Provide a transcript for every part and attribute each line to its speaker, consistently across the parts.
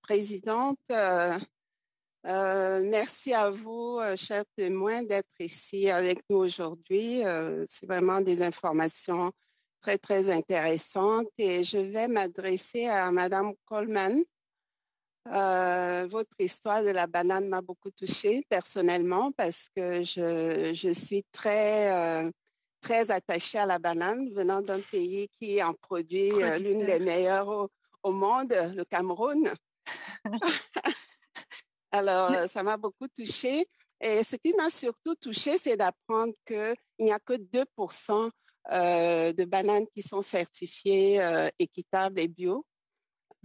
Speaker 1: Présidente. Merci à vous, chers témoins, d'être ici avec nous aujourd'hui. C'est vraiment des informations très, très intéressantes et je vais m'adresser à Madame Coleman. Votre histoire de la banane m'a beaucoup touchée personnellement parce que je suis très attachée à la banane venant d'un pays qui en produit l'une des meilleures au monde, le Cameroun. Alors, ça m'a beaucoup touchée. Et ce qui m'a surtout touchée, c'est d'apprendre qu'il n'y a que 2% de bananes qui sont certifiées équitables et bio.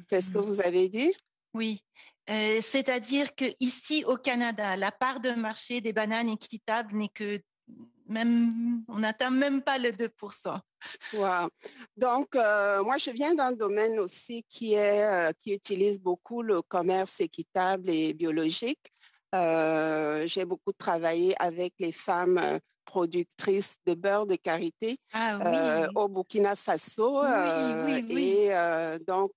Speaker 1: C'est ce que vous avez dit?
Speaker 2: Oui, c'est-à-dire qu'ici au Canada, la part de marché des bananes équitables n'est que on n'atteint même pas le 2%.
Speaker 1: Wow. Donc, moi, je viens d'un domaine aussi qui utilise beaucoup le commerce équitable et biologique. J'ai beaucoup travaillé avec les femmes productrices de beurre de karité au Burkina Faso. Donc,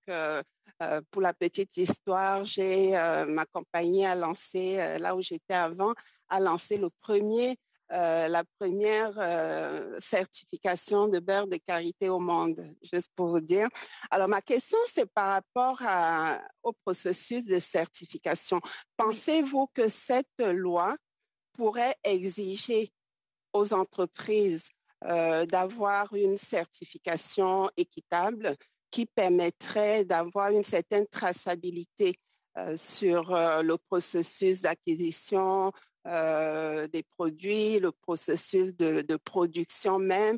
Speaker 1: pour la petite histoire, ma compagnie a lancé, là où j'étais avant, a lancé la première certification de beurre de karité au monde, juste pour vous dire. Alors, ma question, c'est par rapport au processus de certification. Pensez-vous que cette loi pourrait exiger aux entreprises d'avoir une certification équitable qui permettrait d'avoir une certaine traçabilité sur le processus d'acquisition des produits, le processus de production même.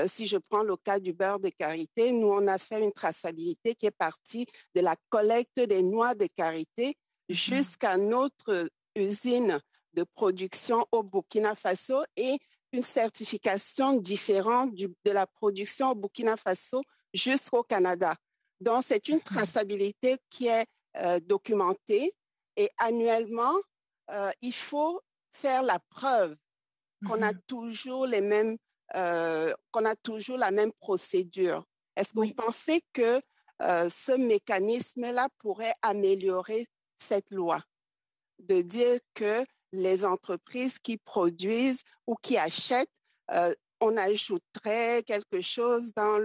Speaker 1: Si je prends le cas du beurre de karité, nous, on a fait une traçabilité qui est partie de la collecte des noix de karité jusqu'à notre usine de production au Burkina Faso et une certification différente de la production au Burkina Faso jusqu'au Canada. Donc, c'est une traçabilité qui est documentée et annuellement, il faut faire la preuve qu'on a toujours qu'on a toujours la même procédure. Est-ce que vous pensez que ce mécanisme-là pourrait améliorer cette loi? De dire que les entreprises qui produisent ou qui achètent, on ajouterait quelque chose dans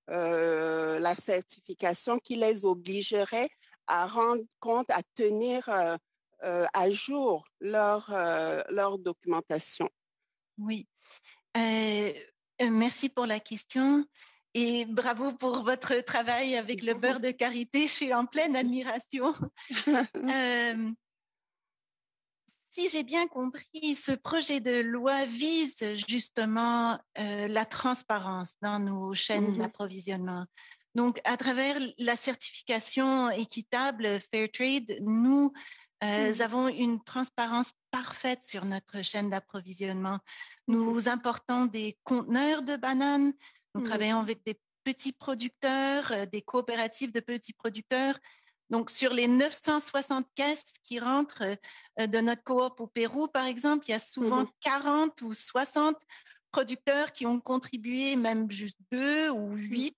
Speaker 1: la certification qui les obligerait à rendre compte, à tenir à jour leur documentation.
Speaker 2: Oui. Merci pour la question et bravo pour votre travail avec le beurre de karité. Je suis en pleine admiration. Si j'ai bien compris, ce projet de loi vise justement la transparence dans nos chaînes d'approvisionnement. Donc, à travers la certification équitable Fairtrade, nous avons une transparence parfaite sur notre chaîne d'approvisionnement. Nous importons des conteneurs de bananes, nous travaillons avec des petits producteurs, des coopératives de petits producteurs. Donc, sur les 960 caisses qui rentrent de notre coop au Pérou, par exemple, il y a souvent 40 ou 60 producteurs qui ont contribué, même juste 2 ou 8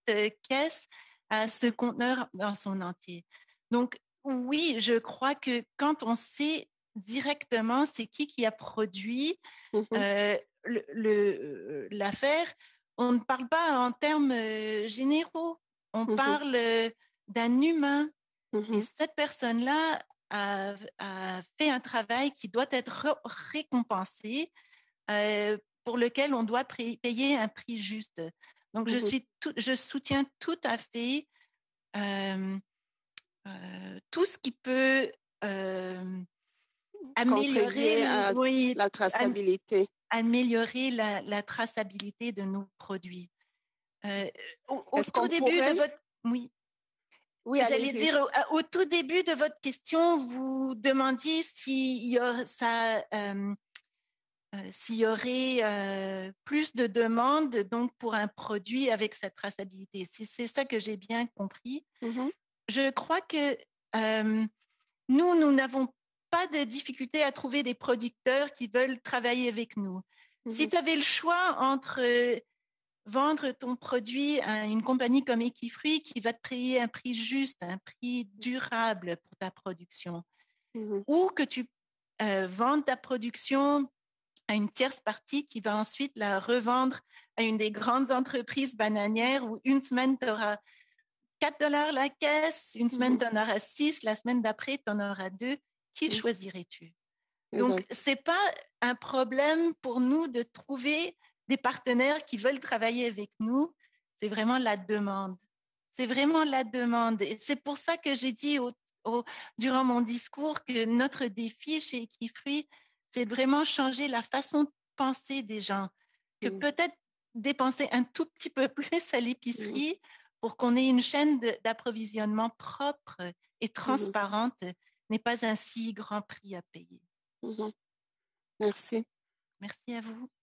Speaker 2: caisses à ce conteneur dans son entier. Donc, oui, je crois que quand on sait directement c'est qui a produit l'affaire, on ne parle pas en termes généraux, on parle d'un humain. Et cette personne-là a fait un travail qui doit être récompensé, pour lequel on doit payer un prix juste. Donc, je soutiens tout à fait tout ce qui peut améliorer
Speaker 1: la traçabilité.
Speaker 2: Améliorer la traçabilité de nos produits. Au tout début de votre...
Speaker 1: Oui,
Speaker 2: j'allais dire, au tout début de votre question, vous demandiez s'il y aurait plus de demandes donc pour un produit avec cette traçabilité. C'est ça que j'ai bien compris. Je crois que nous n'avons pas de difficulté à trouver des producteurs qui veulent travailler avec nous. Si tu avais le choix entre vendre ton produit à une compagnie comme Equifruit qui va te payer un prix juste, un prix durable pour ta production. Ou que tu vendes ta production à une tierce partie qui va ensuite la revendre à une des grandes entreprises bananières où une semaine, tu auras $4 la caisse, une semaine, tu en auras 6, la semaine d'après, tu en auras 2. Qui choisirais-tu? Donc, ce n'est pas un problème pour nous de trouver des partenaires qui veulent travailler avec nous. C'est vraiment la demande. C'est vraiment la demande. Et c'est pour ça que j'ai dit durant mon discours que notre défi chez Equifruit, c'est de vraiment changer la façon de penser des gens. Que peut-être dépenser un tout petit peu plus à l'épicerie pour qu'on ait une chaîne d'approvisionnement propre et transparente n'est pas un si grand prix à payer.
Speaker 1: Merci.
Speaker 2: Merci à vous.